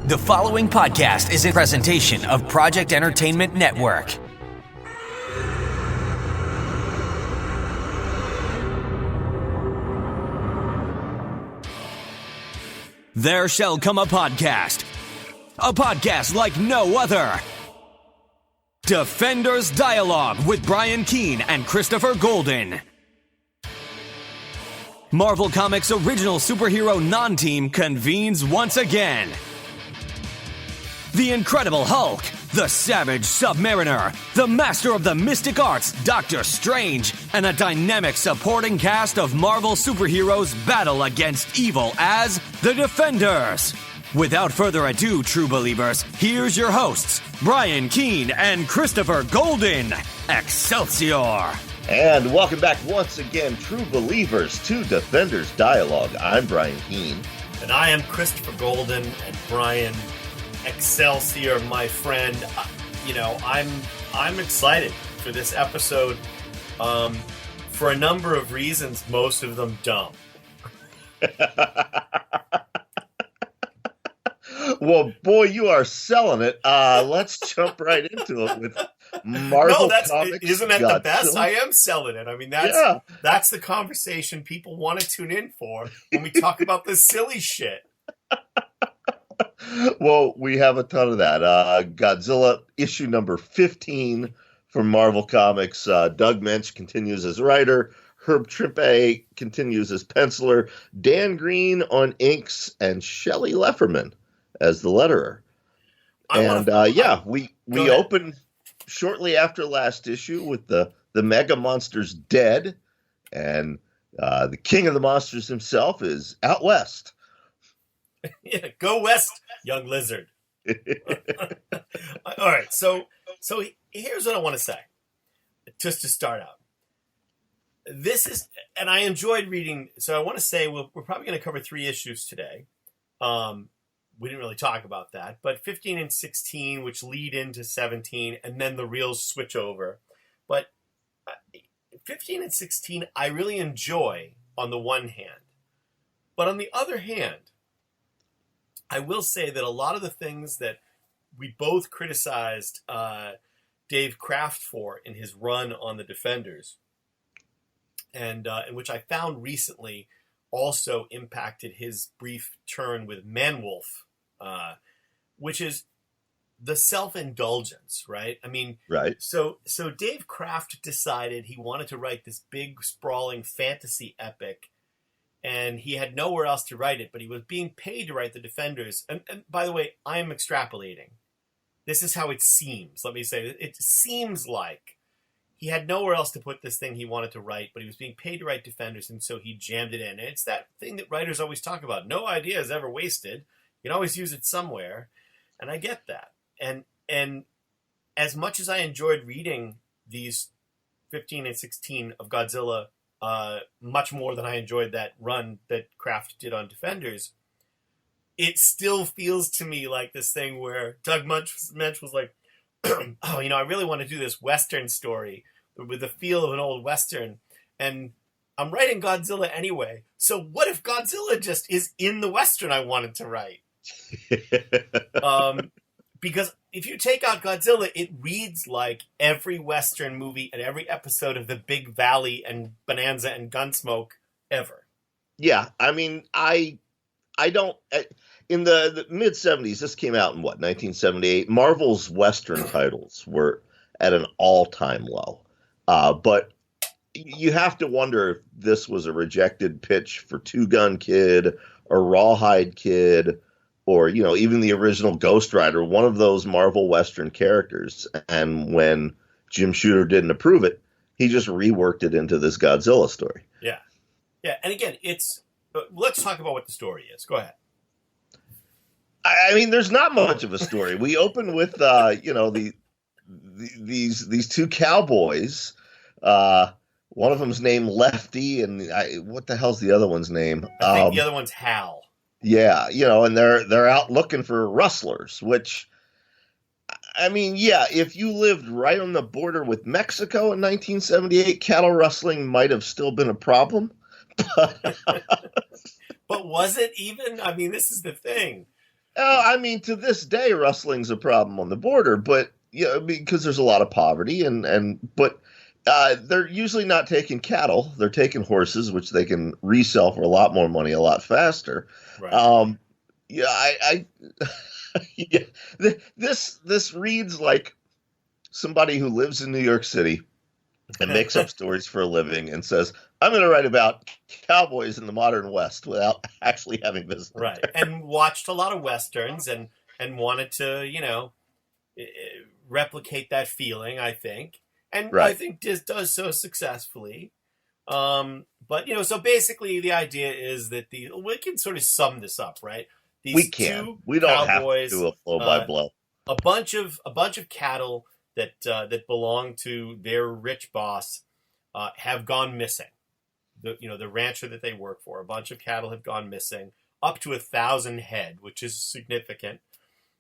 The following podcast is a presentation of Project Entertainment Network. There shall come a podcast like no other. Defenders Dialogue with Brian Keene and Christopher Golden. Marvel Comics' original superhero non-team convenes once again. The Incredible Hulk, the Savage Submariner, the Master of the Mystic Arts, Doctor Strange, and a dynamic supporting cast of Marvel superheroes battle against evil as the Defenders. Without further ado, true believers, here's your hosts, Brian Keene and Christopher Golden. Excelsior! And welcome back once again, true believers, to Defenders Dialogue. I'm Brian Keene. And I am Christopher Golden. And Brian, Excelsior, my friend. I'm excited for this episode for a number of reasons, most of them dumb. Well, boy, you are selling it. Let's jump right into it with Marvel Comics. Isn't that the best? I am selling it. I mean, that's the conversation people want to tune in for when we talk about this silly shit. Well, we have a ton of that. Godzilla issue number 15 from Marvel Comics. Doug Mensch continues as writer. Herb Trimpe continues as penciler. Dan Green on inks, and Shelley Lefferman as the letterer. We open shortly after last issue with the mega monsters dead, and the king of the monsters himself is out west. Yeah, go west, young lizard. All right, so here's what I want to say, just to start out. This is, and I enjoyed reading, so I want to say we're probably going to cover 3 issues today. We didn't really talk about that, but 15 and 16, which lead into 17, and then the real switch over. But 15 and 16, I really enjoy on the one hand. But on the other hand, I will say that a lot of the things that we both criticized Dave Kraft for in his run on the Defenders, and which I found recently also impacted his brief turn with Manwolf, which is the self-indulgence, right? I mean, right. So Dave Kraft decided he wanted to write this big, sprawling fantasy epic, and he had nowhere else to write it, but he was being paid to write the Defenders. And by the way, I'm extrapolating. This is how it seems. Let me say, it seems like he had nowhere else to put this thing he wanted to write, but he was being paid to write Defenders, and so he jammed it in. And it's that thing that writers always talk about. No idea is ever wasted. You can always use it somewhere. And I get that. And as much as I enjoyed reading these 15 and 16 of Godzilla, much more than I enjoyed that run that Kraft did on Defenders, it still feels to me like this thing where Doug Mensch was like, oh, I really want to do this Western story with the feel of an old Western. And I'm writing Godzilla anyway. So what if Godzilla just is in the Western I wanted to write? Because if you take out Godzilla, it reads like every Western movie and every episode of The Big Valley and Bonanza and Gunsmoke ever. Yeah, I mean, I don't... In the mid-'70s, this came out in, 1978? Marvel's Western titles were at an all-time low. But you have to wonder if this was a rejected pitch for Two Gun Kid or Rawhide Kid or, even the original Ghost Rider, one of those Marvel Western characters. And when Jim Shooter didn't approve it, he just reworked it into this Godzilla story. Yeah. Yeah, and again, let's talk about what the story is. Go ahead. I mean, there's not much of a story. We open with, these 2 cowboys. One of them's named Lefty, and what the hell's the other one's name? I think the other one's Hal. Yeah, and they're out looking for rustlers, which, I mean, yeah, if you lived right on the border with Mexico in 1978, cattle rustling might have still been a problem. But was it even? I mean, this is the thing. I mean, to this day, rustling's a problem on the border, but because there's a lot of poverty, but they're usually not taking cattle; they're taking horses, which they can resell for a lot more money, a lot faster. Right. Yeah, yeah, this reads like somebody who lives in New York City and makes up stories for a living and says, "I'm going to write about cowboys in the modern West," without actually having visited. Right. There. And watched a lot of Westerns and wanted to, replicate that feeling, I think. And Right. I think Diz does so successfully. But, so basically the idea is that we can sort of sum this up, right? These We can. two We don't cowboys, have to do a blow by blow. a bunch of cattle that belong to their rich boss have gone missing. The rancher that they work for, a bunch of cattle have gone missing, up to 1,000 head, which is significant.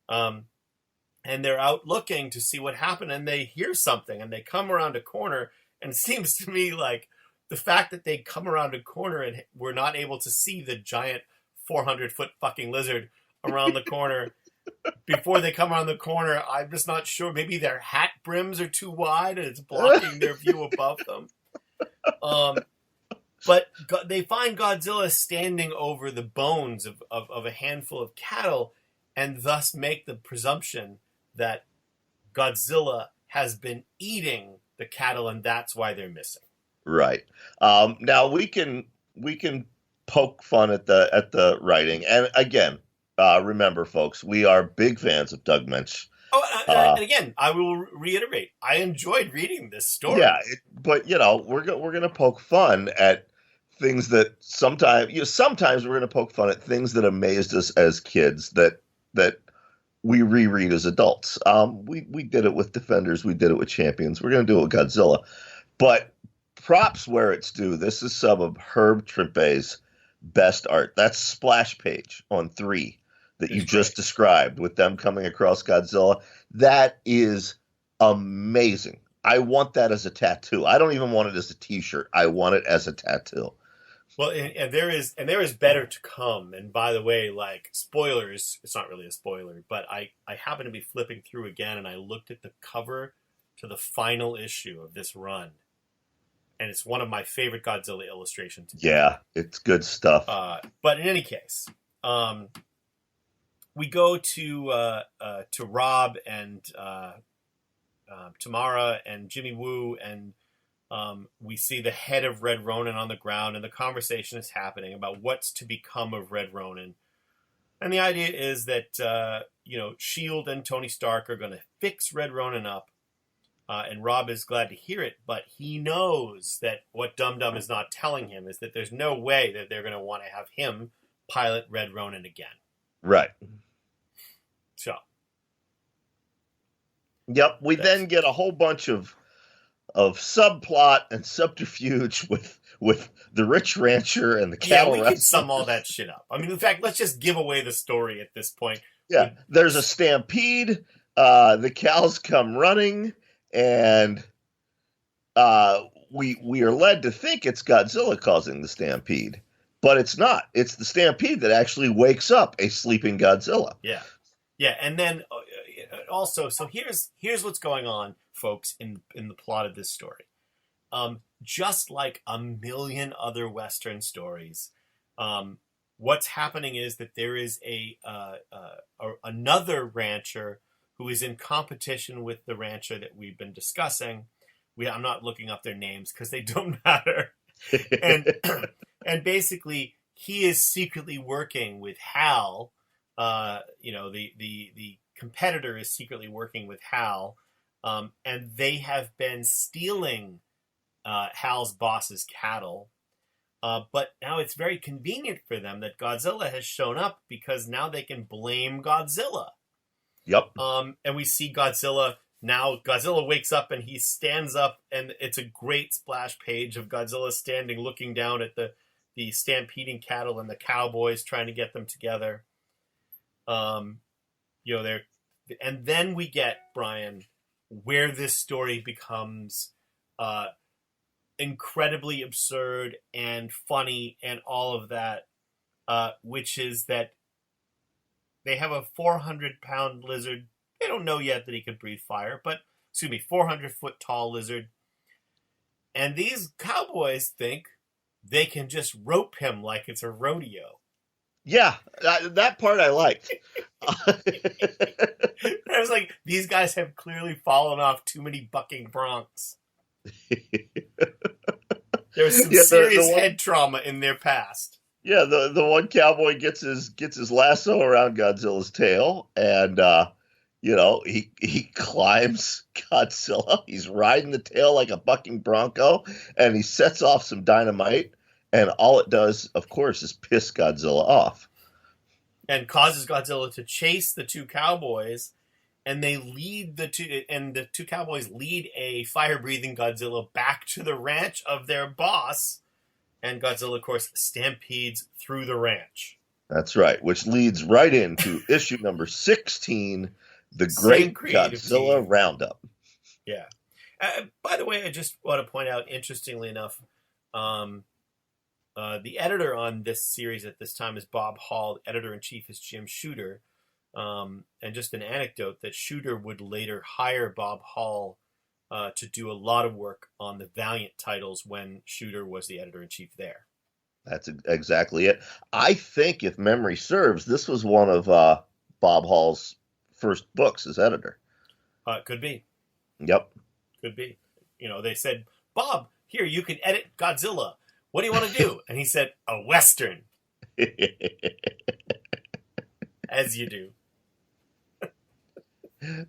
And they're out looking to see what happened, and they hear something, and they come around a corner, and it seems to me like the fact that they come around a corner and we're not able to see the giant 400-foot fucking lizard around the corner before they come around the corner, I'm just not sure. Maybe their hat brims are too wide and it's blocking their view above them. But they find Godzilla standing over the bones of a handful of cattle, and thus make the presumption that Godzilla has been eating the cattle, and that's why they're missing. Right. Now we can poke fun at the writing, and again, remember, folks, we are big fans of Doug Mensch. Oh, and again, I will reiterate, I enjoyed reading this story. Yeah, but we're gonna poke fun at things that sometimes we're gonna poke fun at things that amazed us as kids that we reread as adults. We did it with Defenders, we did it with Champions. We're gonna do it with Godzilla, but props where it's due. This is some of Herb Trimpe's best art. That's splash page on 3 that you just described with them coming across Godzilla. That is amazing. I want that as a tattoo. I don't even want it as a t-shirt. I want it as a tattoo. Well, and there is better to come. And by the way, like, spoilers, it's not really a spoiler, but I happen to be flipping through again, and I looked at the cover to the final issue of this run. And it's one of my favorite Godzilla illustrations. Yeah, it's good stuff. But in any case, we go to Rob and Tamara and Jimmy Woo, and we see the head of Red Ronin on the ground, and the conversation is happening about what's to become of Red Ronin. And the idea is that S.H.I.E.L.D. and Tony Stark are going to fix Red Ronin up. And Rob is glad to hear it, but he knows that what Dum Dum is not telling him is that there's no way that they're going to want to have him pilot Red Ronin again. Right. So. Yep. We then get a whole bunch of subplot and subterfuge with the rich rancher and the cattle. Yeah, we can sum all that shit up. I mean, in fact, let's just give away the story at this point. Yeah. There's a stampede. The cows come running. And we are led to think it's Godzilla causing the stampede, but it's not. It's the stampede that actually wakes up a sleeping Godzilla. Yeah, yeah. And then also, so here's what's going on, folks, in the plot of this story. Just like a million other Western stories, what's happening is that there is another rancher who is in competition with the rancher that we've been discussing. I'm not looking up their names because they don't matter. And basically, he is secretly working with Hal. The competitor is secretly working with Hal, and they have been stealing Hal's boss's cattle. But now it's very convenient for them that Godzilla has shown up, because now they can blame Godzilla. Yep. And we see Godzilla now. Godzilla wakes up and he stands up, and it's a great splash page of Godzilla standing, looking down at the stampeding cattle and the cowboys, trying to get them together. And then we get, Brian, where this story becomes incredibly absurd and funny and all of that, which is that they have a 400-pound lizard. They don't know yet that he could breathe fire, but 400-foot tall lizard. And these cowboys think they can just rope him like it's a rodeo. Yeah, that part I liked. I was like, these guys have clearly fallen off too many bucking broncs. There was some serious head trauma in their past. Yeah, the one cowboy gets his lasso around Godzilla's tail, and he climbs Godzilla. He's riding the tail like a bucking bronco, and he sets off some dynamite, and all it does, of course, is piss Godzilla off. And causes Godzilla to chase the two cowboys, and the two cowboys lead a fire-breathing Godzilla back to the ranch of their boss, and Godzilla, of course, stampedes through the ranch. That's right, which leads right into issue number 16, The Great Godzilla Roundup. Yeah. By the way, I just want to point out, interestingly enough, the editor on this series at this time is Bob Hall. The editor-in-chief is Jim Shooter. And just an anecdote that Shooter would later hire Bob Hall to do a lot of work on the Valiant titles when Shooter was the editor-in-chief there. That's exactly it. I think, if memory serves, this was one of Bob Hall's first books as editor. Could be. Yep. Could be. They said, Bob, here, you can edit Godzilla. What do you want to do? And he said, a Western. As you do.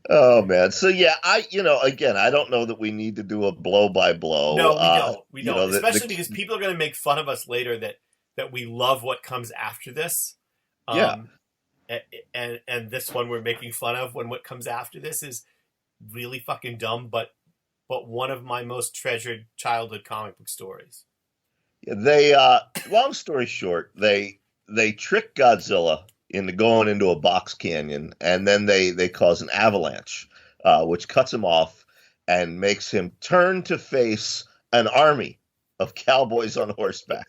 Oh, man. So, yeah, I don't know that we need to do a blow by blow. No, we don't. Especially because people are going to make fun of us later that we love what comes after this. Yeah. And this one we're making fun of when what comes after this is really fucking dumb, but one of my most treasured childhood comic book stories. They, long story short, they trick Godzilla into going into a box canyon, and then they cause an avalanche, which cuts him off and makes him turn to face an army of cowboys on horseback.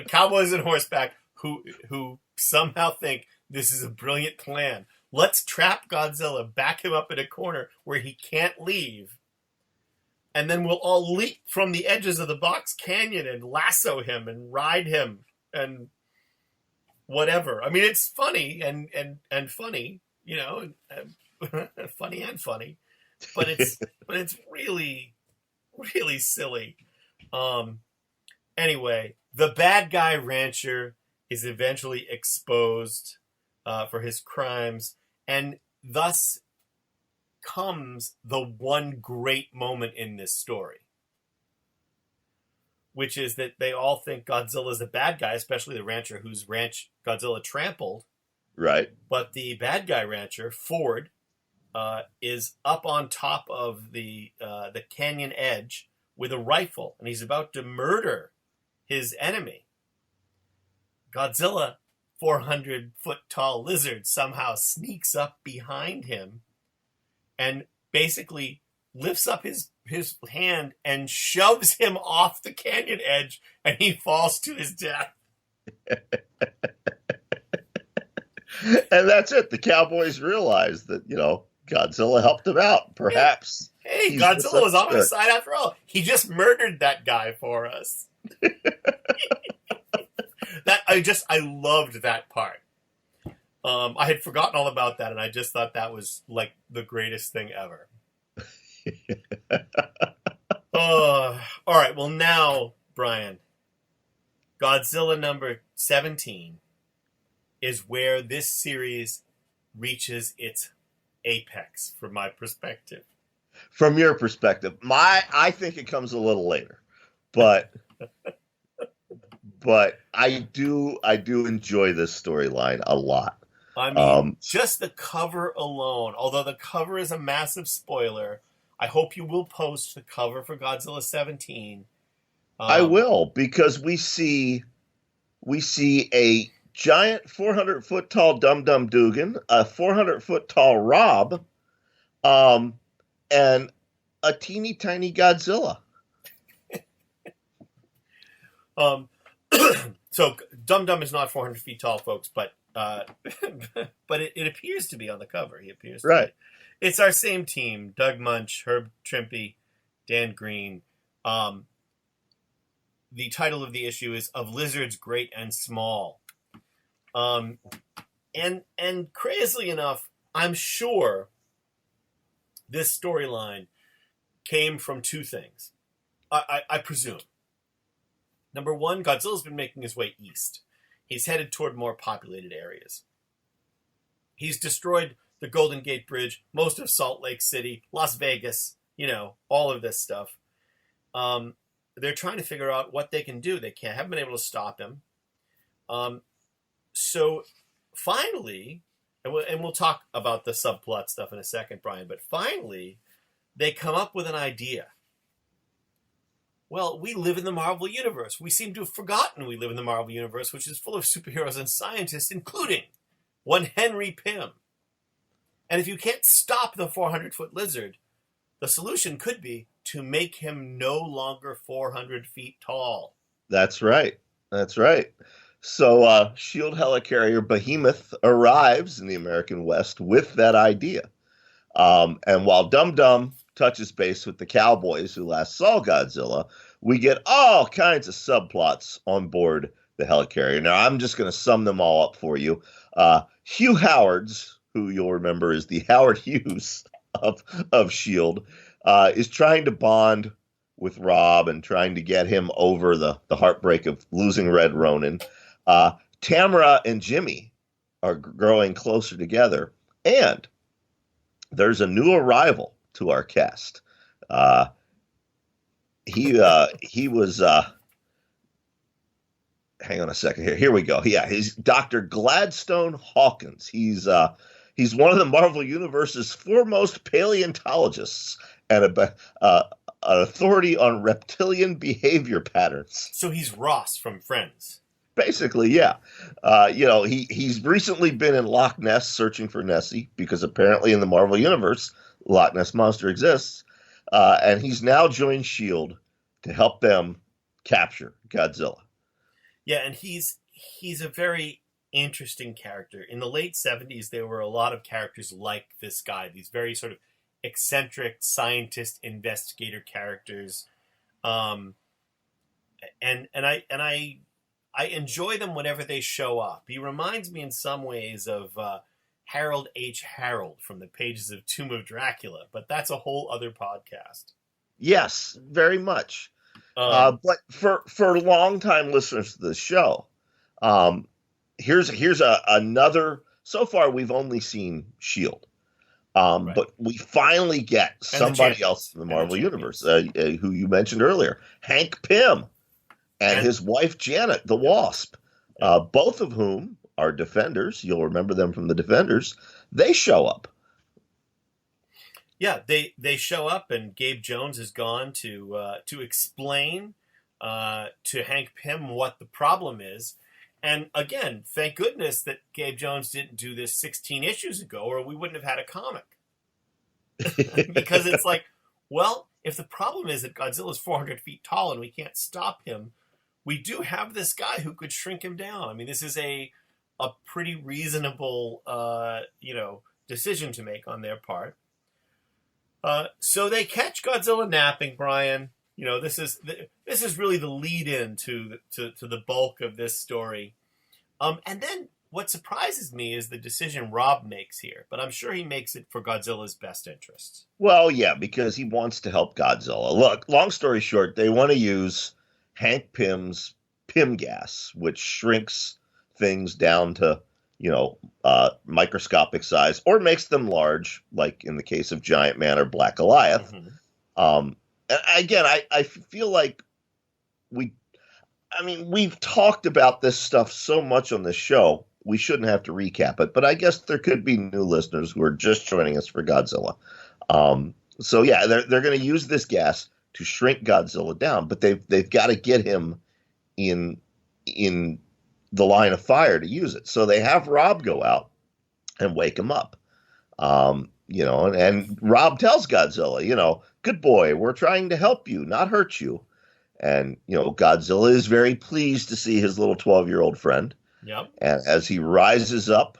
Cowboys on horseback who somehow think this is a brilliant plan. Let's trap Godzilla, back him up in a corner where he can't leave, and then we'll all leap from the edges of the box canyon and lasso him and ride him and whatever. I mean, it's funny and funny, funny and funny, but it's really, really silly. Anyway, the bad guy rancher is eventually exposed for his crimes, and thus comes the one great moment in this story, which is that they all think Godzilla's the bad guy, especially the rancher whose ranch Godzilla trampled. Right. But the bad guy rancher, Ford, is up on top of the canyon edge with a rifle, and he's about to murder his enemy. Godzilla, 400-foot tall lizard, somehow sneaks up behind him and basically lifts up his hand and shoves him off the canyon edge, and he falls to his death. And that's it. The cowboys realize that, Godzilla helped him out. Perhaps. Hey, Godzilla was on our side after all. He just murdered that guy for us. I loved that part. I had forgotten all about that, and I just thought that was like the greatest thing ever. All right. Well, now, Brian, Godzilla number 17 is where this series reaches its apex, from my perspective. From your perspective, I think it comes a little later, but I do enjoy this storyline a lot. I mean, just the cover alone, although the cover is a massive spoiler, I hope you will post the cover for Godzilla 17. I will, because we see a giant 400-foot tall Dum Dum Dugan, a 400-foot tall Rob, and a teeny tiny Godzilla. So Dum Dum is not 400 feet tall, folks, but Uh, but it appears to be on the cover. He appears to Right. be. It's our same team: Doug Munch, Herb Trimpe, Dan Green. The title of the issue is "Of Lizards Great and Small," and crazily enough, I'm sure this storyline came from two things. I presume. Number one, Godzilla's been making his way east. He's headed toward more populated areas. He's destroyed the Golden Gate Bridge, most of Salt Lake City, Las Vegas, all of this stuff. They're trying to figure out what they can do. They haven't been able to stop him. So finally, and we'll talk about the subplot stuff in a second, Brian, but finally, they come up with an idea. Well, we live in the Marvel Universe. We seem to have forgotten we live in the Marvel Universe, which is full of superheroes and scientists, including one Henry Pym. And if you can't stop the 400-foot lizard, the solution could be to make him no longer 400 feet tall. That's right. That's right. So S.H.I.E.L.D. helicarrier Behemoth arrives in the American West with that idea. And while Dum Dum touches base with the Cowboys who last saw Godzilla, we get all kinds of subplots on board the helicarrier. Now, I'm just going to sum them all up for you. Hugh Howards, who you'll remember is the Howard Hughes of S.H.I.E.L.D., is trying to bond with Rob and trying to get him over the heartbreak of losing Red Ronin. Tamara and Jimmy are growing closer together. And there's a new arrival to our cast. He was hang on a second here. Here we go. Yeah, he's Dr. Gladstone Hawkins. He's one of the Marvel Universe's foremost paleontologists and an authority on reptilian behavior patterns. So he's Ross from Friends. Basically, yeah. He's recently been in Loch Ness searching for Nessie because apparently in the Marvel Universe, Loch Ness Monster exists. And he's now joined S.H.I.E.L.D. to help them capture Godzilla. Yeah, and he's a very interesting character. In the late 70s, there were a lot of characters like this guy, these very sort of eccentric scientist investigator characters. And I enjoy them whenever they show up. He reminds me in some ways of Harold H. Harold from the pages of Tomb of Dracula, but that's a whole other podcast. Yes, very much. But for longtime listeners to the show, here's another. So far, we've only seen S.H.I.E.L.D., right. But we finally get somebody else in the Marvel Universe, who you mentioned earlier, Hank Pym, and his wife Janet, the Wasp, both of whom are Defenders. You'll remember them from the Defenders. They show up. Yeah, they show up, and Gabe Jones has gone to explain to Hank Pym what the problem is. And again, thank goodness that Gabe Jones didn't do this 16 issues ago, or we wouldn't have had a comic. Because it's like, well, if the problem is that Godzilla's 400 feet tall and we can't stop him, we do have this guy who could shrink him down. I mean, this is a pretty reasonable, decision to make on their part. So they catch Godzilla napping, Brian. This is really the lead-in to the bulk of this story. And then what surprises me is the decision Rob makes here, but I'm sure he makes it for Godzilla's best interests. Well, yeah, because he wants to help Godzilla. Look, long story short, they want to use Hank Pym's Pym gas, which shrinks things down to, microscopic size or makes them large, like in the case of Giant Man or Black Goliath. Mm-hmm. Again, I feel like we've talked about this stuff so much on this show, we shouldn't have to recap it. But I guess there could be new listeners who are just joining us for Godzilla. So yeah, they're going to use this gas to shrink Godzilla down, but they've got to get him in the line of fire to use it. So they have Rob go out and wake him up. And Rob tells Godzilla, good boy, we're trying to help you, not hurt you. And, Godzilla is very pleased to see his little 12-year-old friend. Yep. And as he rises up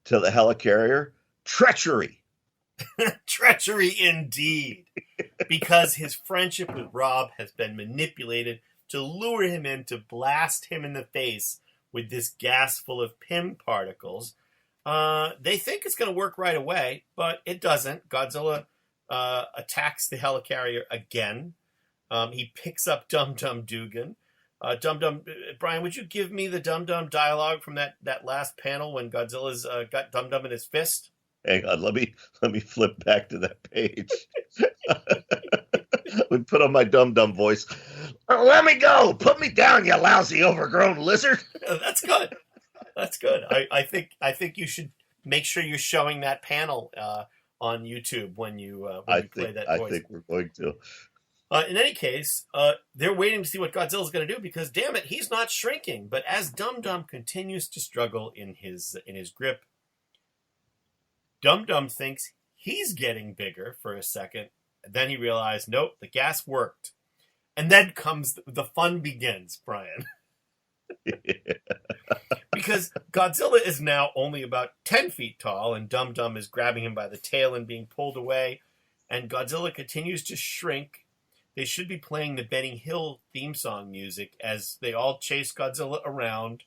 to the helicarrier, treachery. Treachery indeed. Because his friendship with Rob has been manipulated to lure him in to blast him in the face with this gas full of Pym particles. They think it's going to work right away, but it doesn't. Godzilla attacks the helicarrier again. He picks up Dum Dum Dugan. Brian, would you give me the Dum Dum dialogue from that last panel when Godzilla's got Dum Dum in his fist? Hang on, let me flip back to that page. We put on my Dum Dum voice. Oh, let me go. Put me down, you lousy overgrown lizard. That's good. That's good. I think you should make sure you're showing that panel on YouTube when you play that voice. I think we're going to. In any case, they're waiting to see what Godzilla's going to do because, damn it, he's not shrinking. But as Dum Dum continues to struggle in his grip, Dum Dum thinks he's getting bigger for a second. And then he realized, nope, the gas worked. And then the fun begins, Brian. Because Godzilla is now only about 10 feet tall, and Dum Dum is grabbing him by the tail and being pulled away. And Godzilla continues to shrink. They should be playing the Benny Hill theme song music as they all chase Godzilla around.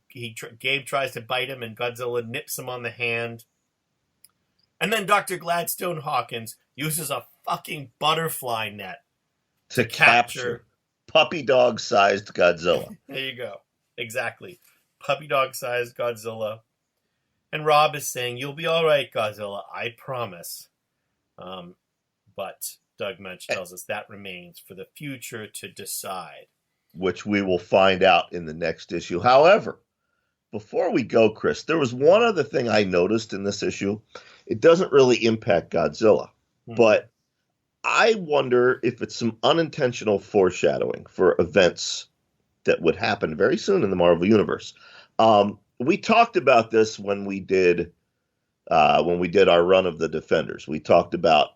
Gabe tries to bite him, and Godzilla nips him on the hand. And then Dr. Gladstone Hawkins uses a fucking butterfly net to capture puppy dog-sized Godzilla. There you go. Exactly. Puppy dog-sized Godzilla. And Rob is saying, "You'll be all right, Godzilla. I promise." But Doug Munch tells us that remains for the future to decide. Which we will find out in the next issue. However, before we go, Chris, there was one other thing I noticed in this issue. It doesn't really impact Godzilla, but I wonder if it's some unintentional foreshadowing for events that would happen very soon in the Marvel Universe. We talked about this when we did our run of the Defenders. We talked about,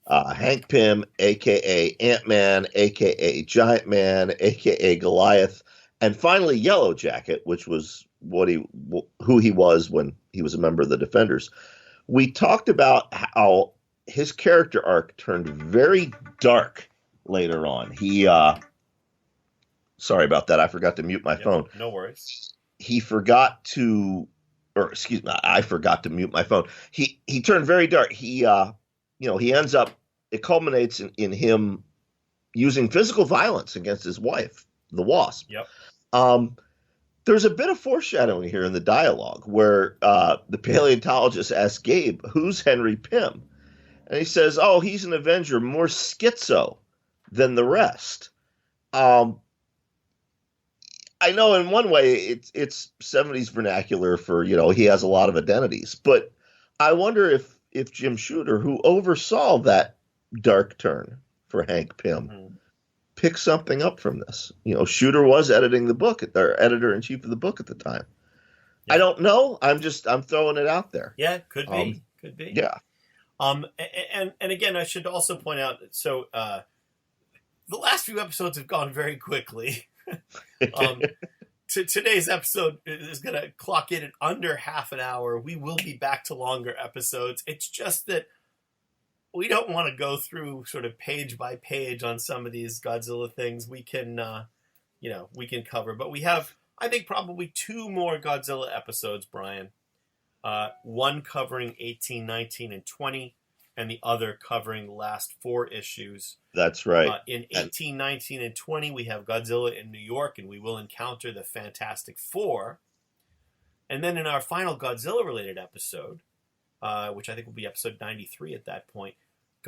Hank Pym, a.k.a. Ant-Man, a.k.a. Giant Man, a.k.a. Goliath, and finally Yellow Jacket, which was who he was when he was a member of the Defenders. We talked about how his character arc turned very dark later on. Sorry about that. I forgot to mute my phone. No worries. I forgot to mute my phone. He turned very dark. He ends up, it culminates in him using physical violence against his wife, the Wasp. Yep. There's a bit of foreshadowing here in the dialogue where the paleontologist asks Gabe, "Who's Henry Pym?" And he says, "Oh, he's an Avenger, more schizo than the rest." I know in one way it's 70s vernacular for, he has a lot of identities, but I wonder if Jim Shooter, who oversaw that dark turn for Hank Pym, picked something up from this. Shooter was editing the book, or editor-in-chief of the book at the time. Yeah. I don't know. I'm throwing it out there. Yeah, could be. Could be. Yeah. And again, I should also point out, so the last few episodes have gone very quickly. Today's episode is going to clock in at under half an hour. We will be back to longer episodes. It's just that we don't want to go through sort of page by page on some of these Godzilla things. We can, we can cover, but we have, I think, probably 2 more Godzilla episodes, Brian. One covering 18, 19, and 20, and the other covering the last 4 issues. That's right. In 18, 19, and 20, we have Godzilla in New York, and we will encounter the Fantastic Four. And then in our final Godzilla-related episode, which I think will be episode 93 at that point,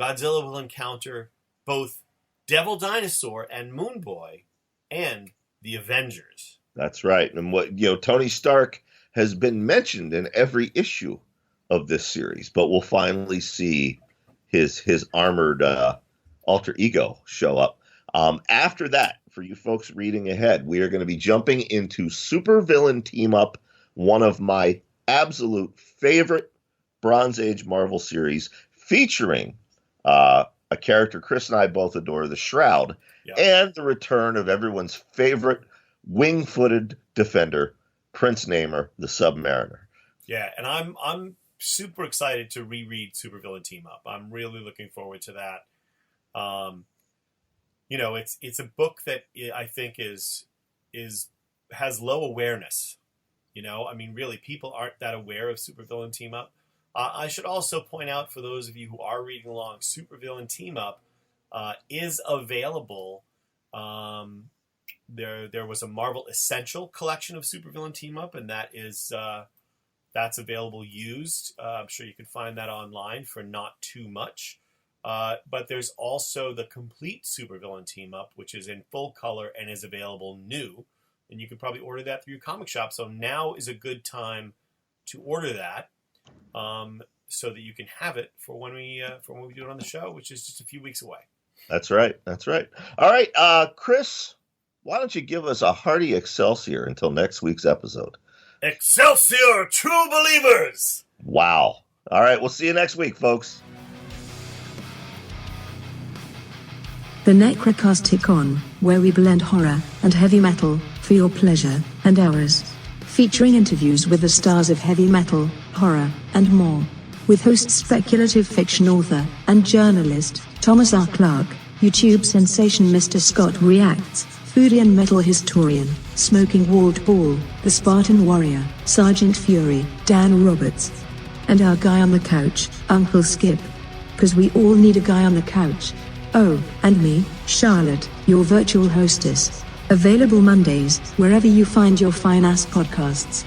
Godzilla will encounter both Devil Dinosaur and Moon Boy and the Avengers. That's right. And Tony Stark has been mentioned in every issue of this series, but we'll finally see his armored alter ego show up. After that, for you folks reading ahead, we are going to be jumping into Supervillain Team Up, one of my absolute favorite Bronze Age Marvel series, featuring a character Chris and I both adore, the Shroud, yep, and the return of everyone's favorite wing-footed defender, Prince Namor, the Submariner. Yeah, and I'm super excited to reread Supervillain Team Up. I'm really looking forward to that. It's a book that I think has low awareness. Really, people aren't that aware of Supervillain Team Up. I should also point out, for those of you who are reading along, Supervillain Team Up is available. There was a Marvel Essential collection of Supervillain Team Up, and that's available used. I'm sure you can find that online for not too much. But there's also the complete Supervillain Team Up, which is in full color and is available new. And you can probably order that through your comic shop. So now is a good time to order that, so that you can have it for when we do it on the show, which is just a few weeks away. That's right. All right, Chris, why don't you give us a hearty Excelsior until next week's episode? Excelsior, true believers! Wow. All right, we'll see you next week, folks. The Necrocasticon, where we blend horror and heavy metal for your pleasure and ours. Featuring interviews with the stars of heavy metal, horror, and more. With host speculative fiction author and journalist Thomas R. Clarke, YouTube sensation Mr. Scott Reacts, foodie and metal historian, Smoking Walt Ball, the Spartan Warrior, Sergeant Fury, Dan Roberts. And our guy on the couch, Uncle Skip. 'Cause we all need a guy on the couch. Oh, and me, Charlotte, your virtual hostess. Available Mondays, wherever you find your fine-ass podcasts.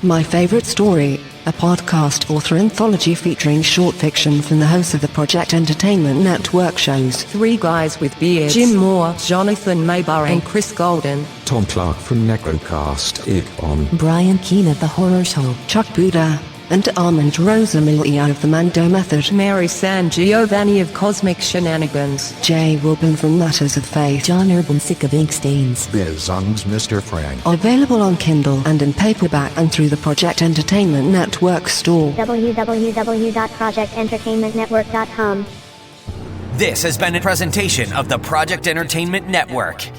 My Favorite Story, a podcast author anthology featuring short fiction from the hosts of the Project Entertainment Network shows. Three guys with beards: Jim Moore, Jonathan Maybar, and Chris Golden. Tom Clark from Necrocast on. Brian Keene of The Horror Show. Chuck Buda and Armand Rosamilia of The Mando Method. Mary San Giovanni of Cosmic Shenanigans. Jay Wilburn from Matters of Faith. John Urban, sick of ink stains. Biz Zung's Mr. Frank. Available on Kindle and in paperback and through the Project Entertainment Network store. www.projectentertainmentnetwork.com. This has been a presentation of the Project Entertainment Network.